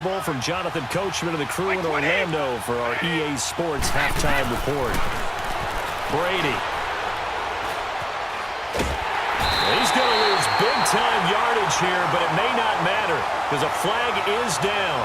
From Jonathan Coachman and the crew in Orlando for our EA Sports halftime report. Brady. He's going to lose big-time yardage here, but it may not matter because a flag is down.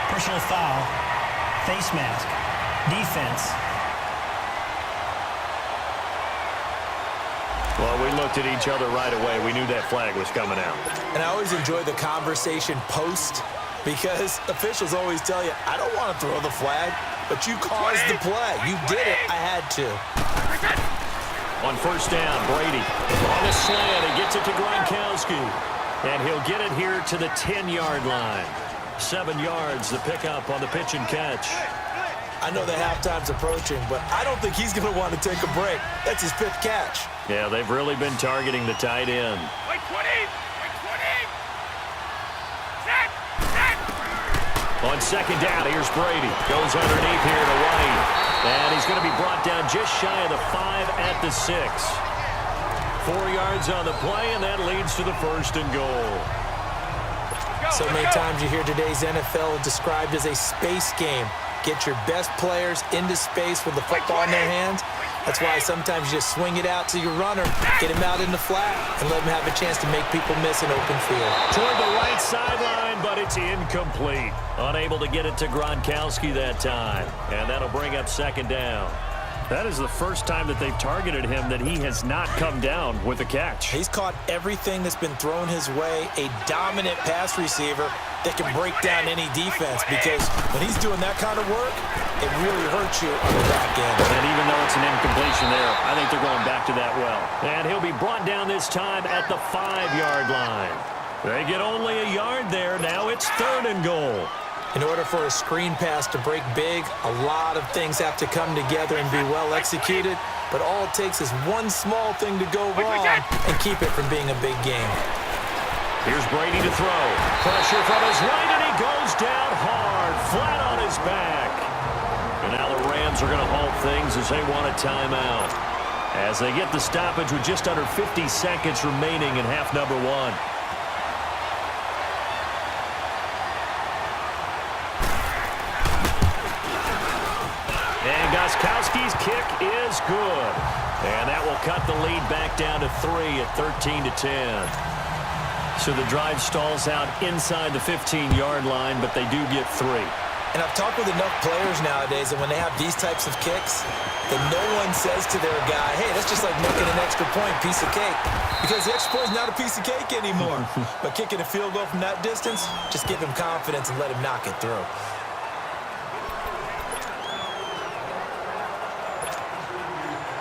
Personal foul, face mask, defense. Well, we looked at each other right away. We knew that flag was coming out. And I always enjoy the conversation post because officials always tell you, I don't want to throw the flag, but you caused the play. You did it. I had to. On first down, Brady. On the slant, he gets it to Gronkowski. And he'll get it here to the 10-yard line. 7 yards, the pickup on the pitch and catch. I know the halftime's approaching, but I don't think he's going to want to take a break. That's his 5th catch. Yeah, they've really been targeting the tight end. On second down, here's Brady. Goes underneath here to White. And he's going to be brought down just shy of the 5 at the 6. 4 yards on the play, and that leads to the 1st and goal. So many times you hear today's NFL described as a space game. Get your best players into space with the football in their hands. That's why sometimes you just swing it out to your runner, get him out in the flat, and let him have a chance to make people miss an open field. Toward the right sideline, but it's incomplete. Unable to get it to Gronkowski that time. And that'll bring up second down. That is the first time that they've targeted him that he has not come down with a catch. He's caught everything that's been thrown his way, a dominant pass receiver that can break down any defense because when he's doing that kind of work, it really hurts you on the back end. And even though it's an incompletion there, I think they're going back to that well. And he'll be brought down this time at the 5-yard line. They get only a yard there. Now it's 3rd and goal. In order for a screen pass to break big, a lot of things have to come together and be well executed. But all it takes is one small thing to go wrong and keep it from being a big game. Here's Brady to throw. Pressure from his right, and he goes down hard, flat on his back. And now the Rams are going to halt things as they want a timeout. As they get the stoppage with just under 50 seconds remaining in half number 1. And Gostkowski's kick is good. And that will cut the lead back down to 3 at 13-10. So the drive stalls out inside the 15-yard line, but they do get 3. And I've talked with enough players nowadays, and when they have these types of kicks, that no one says to their guy, hey, that's just like making an extra point, piece of cake. Because the extra point is not a piece of cake anymore. But kicking a field goal from that distance, just give him confidence and let him knock it through.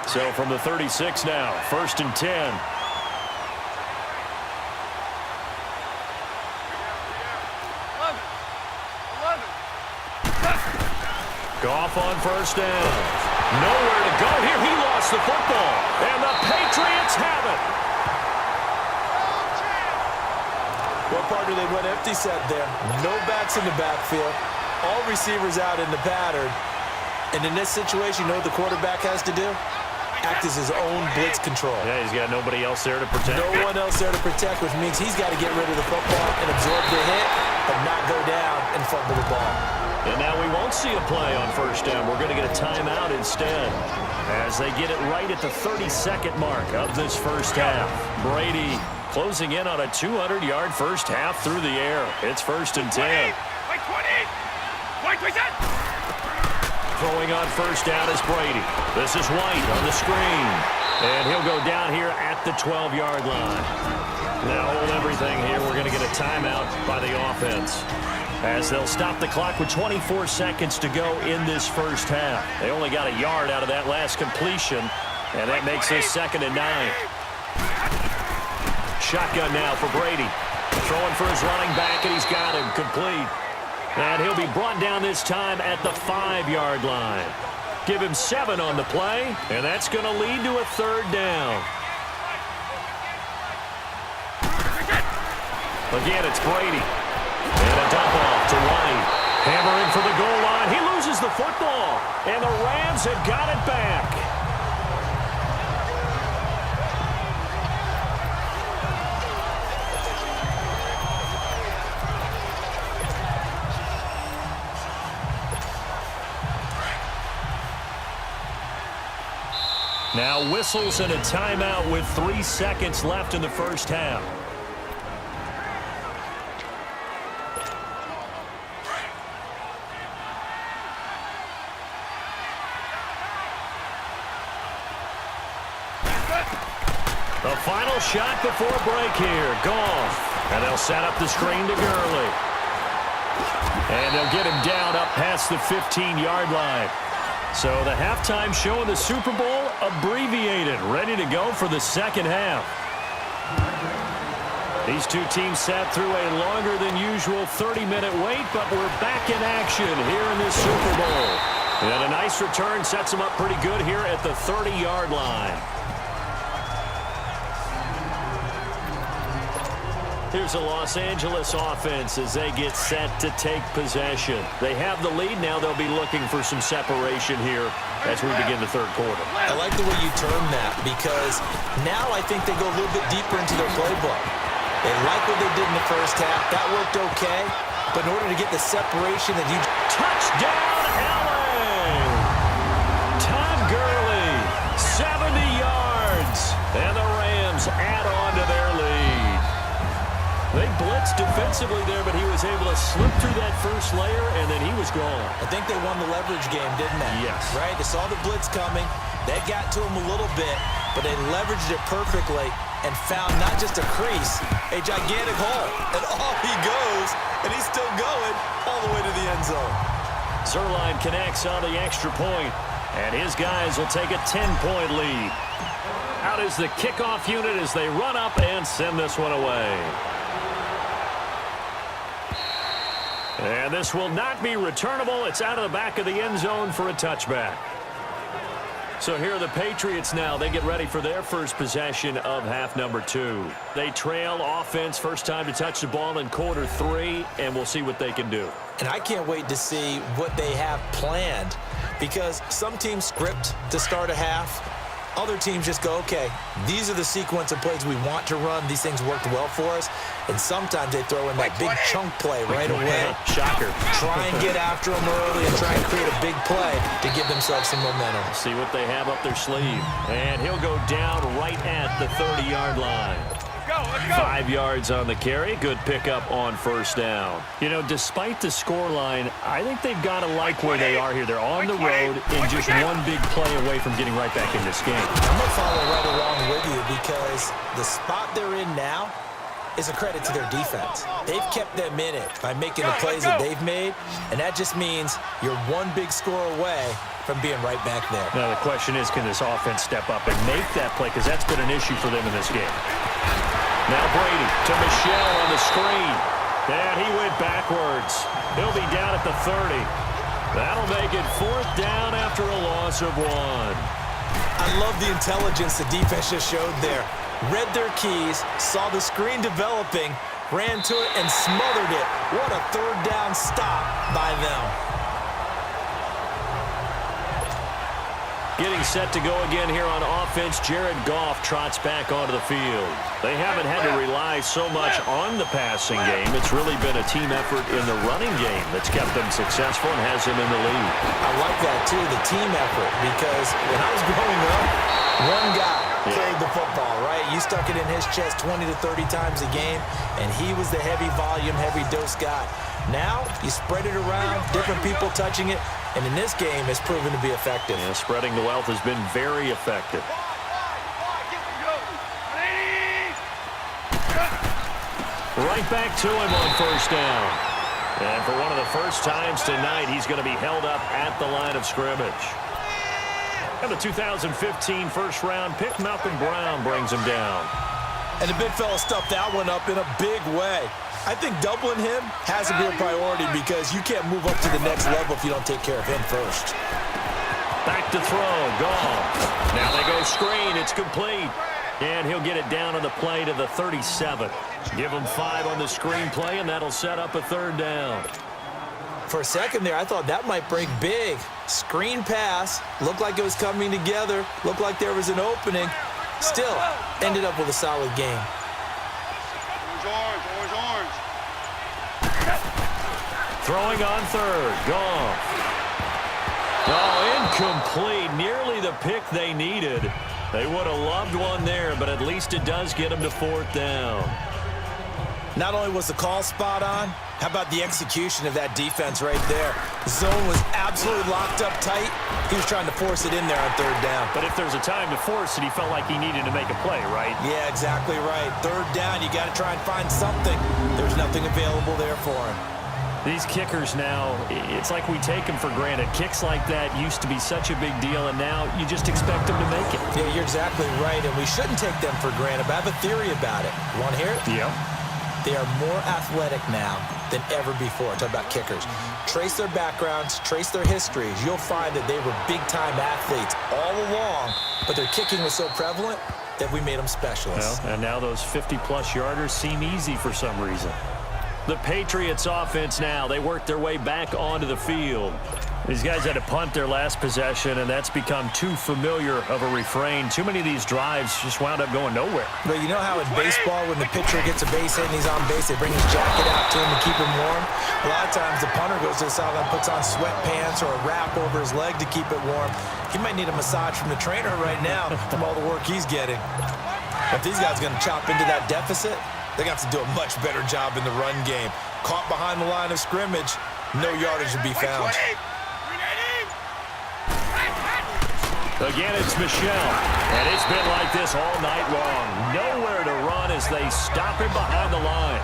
So from the 36 now, 1st and 10. Goff on first down. Nowhere to go here. He lost the football. And the Patriots have it. What part do they went empty set there? No backs in the backfield. All receivers out in the pattern. And in this situation, you know what the quarterback has to do? Act as his own blitz control. Yeah, he's got nobody else there to protect. No one else there to protect, which means he's got to get rid of the football and absorb the hit, but not go down and fumble the ball. And now we won't see a play on first down. We're going to get a timeout instead as they get it right at the 32nd mark of this first half. Brady closing in on a 200-yard first half through the air. It's 1st and 10. Throwing on first down is Brady. This is White on the screen. And he'll go down here at the 12-yard line. Now hold everything here. We're going to get a timeout by the offense, as they'll stop the clock with 24 seconds to go in this first half. They only got a yard out of that last completion, and that makes this 2nd and 9. Shotgun now for Brady. Throwing for his running back, and he's got him complete. And he'll be brought down this time at the 5-yard line. Give him 7 on the play, and that's going to lead to a 3rd down. Again, it's Brady. And a dump off to White. Hammering for the goal line. He loses the football. And the Rams have got it back. Now whistles and a timeout with 3 seconds left in the first half. The final shot before break here. Goff. And they'll set up the screen to Gurley. And they'll get him down up past the 15-yard line. So the halftime show in the Super Bowl abbreviated, ready to go for the second half. These two teams sat through a longer than usual 30-minute wait, but we're back in action here in this Super Bowl. And a nice return sets them up pretty good here at the 30-yard line. Here's a Los Angeles offense as they get set to take possession. They have the lead. Now they'll be looking for some separation here as we begin the third quarter. I like the way you term that because now I think they go a little bit deeper into their playbook. They like what they did in the first half. That worked okay. But in order to get the separation that you... Touchdown, LA! Todd Gurley, 70 yards. And the Rams add on to their lead. They blitzed defensively there, but he was able to slip through that first layer, and then he was gone. I think they won the leverage game, didn't they? Yes. Right? They saw the blitz coming. That got to him a little bit, but they leveraged it perfectly and found not just a crease, a gigantic hole. And off he goes, and he's still going all the way to the end zone. Zerline connects on the extra point, and his guys will take a 10-point lead. Out is the kickoff unit as they run up and send this one away. And this will not be returnable. It's out of the back of the end zone for a touchback. So here are the Patriots now. They get ready for their first possession of half number 2. They trail offense, first time to touch the ball in quarter 3, and we'll see what they can do. And I can't wait to see what they have planned because some teams script to start a half. Other teams just go, okay, these are the sequence of plays we want to run. These things worked well for us. And sometimes they throw in that big chunk play right away. Shocker. Try and get after them early and try and create a big play to give themselves some momentum. See what they have up their sleeve. And he'll go down right at the 30-yard line. Let's go. 5 yards on the carry. Good pickup on first down. You know, despite the scoreline, I think they've got to like where they are here. They're on the road and just one big play away from getting right back in this game. I'm going to follow right along with you because the spot they're in now is a credit to their defense. They've kept them in it by making the plays that they've made, and that just means you're one big score away from being right back there. Now, the question is, can this offense step up and make that play? Because that's been an issue for them in this game. Now Brady to Michelle on the screen. And he went backwards. He'll be down at the 30. That'll make it 4th down after a loss of 1. I love the intelligence the defense just showed there. Read their keys, saw the screen developing, ran to it, and smothered it. What a 3rd down stop by them. Getting set to go again here on offense, Jared Goff trots back onto the field. They haven't had to rely so much on the passing game. It's really been a team effort in the running game that's kept them successful and has them in the lead. I like that, too, the team effort, because when I was growing up, one guy carried the football, right? You stuck it in his chest 20 to 30 times a game, and he was the heavy volume, heavy dose guy. Now, you spread it around, different people touching it, and in this game, it's proven to be effective. Yeah, spreading the wealth has been very effective. Right back to him on first down. And for one of the first times tonight, he's going to be held up at the line of scrimmage. And the 2015 first-round pick, Malcolm Brown, brings him down. And the big fella stuffed that one up in a big way. I think doubling him has to be a priority because you can't move up to the next level if you don't take care of him first. Back to throw, gone. Now they go screen, it's complete. And he'll get it down on the play to the 37. Give him 5 on the screen play, and that'll set up a 3rd down. For a second there, I thought that might break big. Screen pass, looked like it was coming together, looked like there was an opening. Still, ended up with a solid game. Orange. Throwing on 3rd, gone. Oh, incomplete, nearly the pick they needed. They would have loved one there, but at least it does get them to 4th down. Not only was the call spot on, how about the execution of that defense right there? The zone was absolutely locked up tight. He was trying to force it in there on 3rd down. But if there's a time to force it, he felt like he needed to make a play, right? Yeah, exactly right. 3rd down, you got to try and find something. There's nothing available there for him. These kickers now, it's like we take them for granted. Kicks like that used to be such a big deal, and now you just expect them to make it. Yeah, you're exactly right, and we shouldn't take them for granted, but I have a theory about it. You want to hear it? Yeah. They are more athletic now than ever before. Talk about kickers. Trace their backgrounds, trace their histories. You'll find that they were big-time athletes all along, but their kicking was so prevalent that we made them specialists. Well, and now those 50-plus yarders seem easy for some reason. The Patriots offense now, they work their way back onto the field. These guys had to punt their last possession, and that's become too familiar of a refrain. Too many of these drives just wound up going nowhere. But you know how in baseball, when the pitcher gets a base hit and he's on base, they bring his jacket out to him to keep him warm? A lot of times the punter goes to the sideline, puts on sweatpants or a wrap over his leg to keep it warm. He might need a massage from the trainer right now from all the work he's getting. If these guys are going to chop into that deficit, they're going to have to do a much better job in the run game. Caught behind the line of scrimmage, no yardage would be found. Again, it's Michel, and it's been like this all night long. Nowhere to run as they stop him behind the line.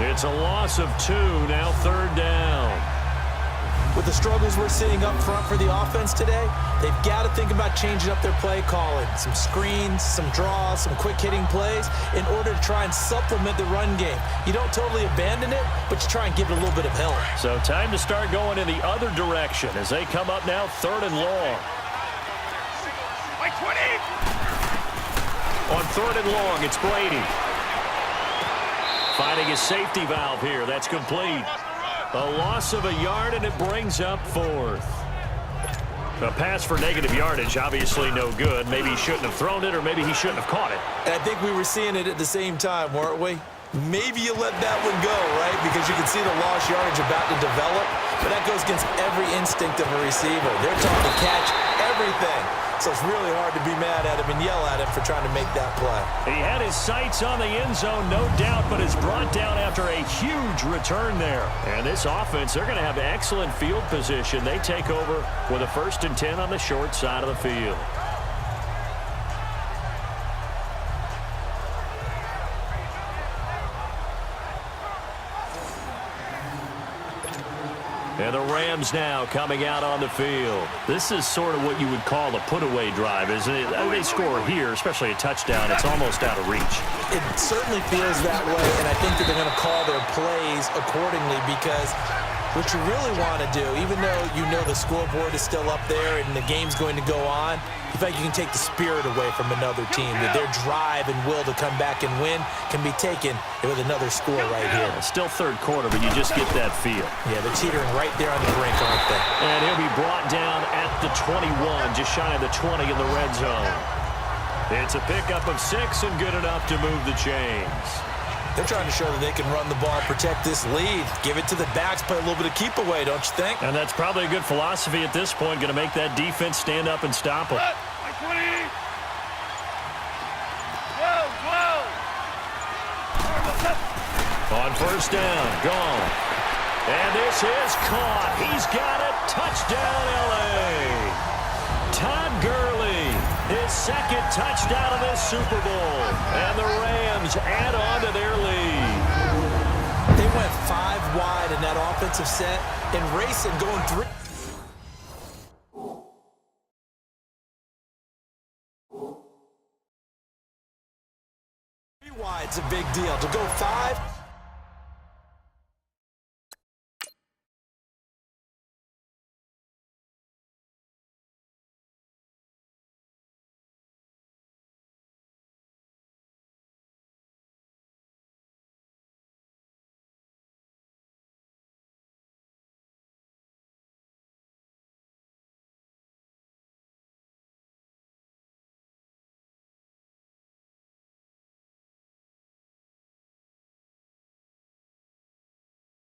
It's a loss of 2, now 3rd down. With the struggles we're seeing up front for the offense today, they've got to think about changing up their play calling. Some screens, some draws, some quick-hitting plays in order to try and supplement the run game. You don't totally abandon it, but you try and give it a little bit of help. So time to start going in the other direction as they come up now 3rd and long. On 3rd and long, it's Brady. Finding his safety valve here. That's complete. A loss of a yard, and it brings up 4th. A pass for negative yardage, obviously no good. Maybe he shouldn't have thrown it, or maybe he shouldn't have caught it. And I think we were seeing it at the same time, weren't we? Maybe you let that one go, right? Because you can see the lost yardage about to develop. But that goes against every instinct of a receiver. They're taught to catch everything. So it's really hard to be mad at him and yell at him for trying to make that play. He had his sights on the end zone, no doubt, but is brought down after a huge return there. And this offense, they're going to have excellent field position. They take over with a 1st and 10 on the short side of the field. And the Rams now coming out on the field. This is sort of what you would call a put-away drive, isn't it? They score here, especially a touchdown. It's almost out of reach. It certainly feels that way, and I think that they're going to call their plays accordingly because what you really want to do, even though you know the scoreboard is still up there and the game's going to go on, you feel like you can take the spirit away from another team, that their drive and will to come back and win can be taken with another score right here. Still 3rd quarter, but you just get that feel. Yeah, they're teetering right there on the brink, aren't they? And he'll be brought down at the 21, just shy of the 20 in the red zone. It's a pickup of 6 and good enough to move the chains. They're trying to show that they can run the ball, protect this lead, give it to the backs, play a little bit of keep away, don't you think? And that's probably a good philosophy at this point, going to make that defense stand up and stop them. On 1st down, gone. And this is caught. He's got it. Touchdown, L.A. Todd Gurley, his 2nd touchdown of this Super Bowl. And the Rams add on to their lead. They went 5 wide in that offensive set and racing going 3. Wide's a big deal. To go 5.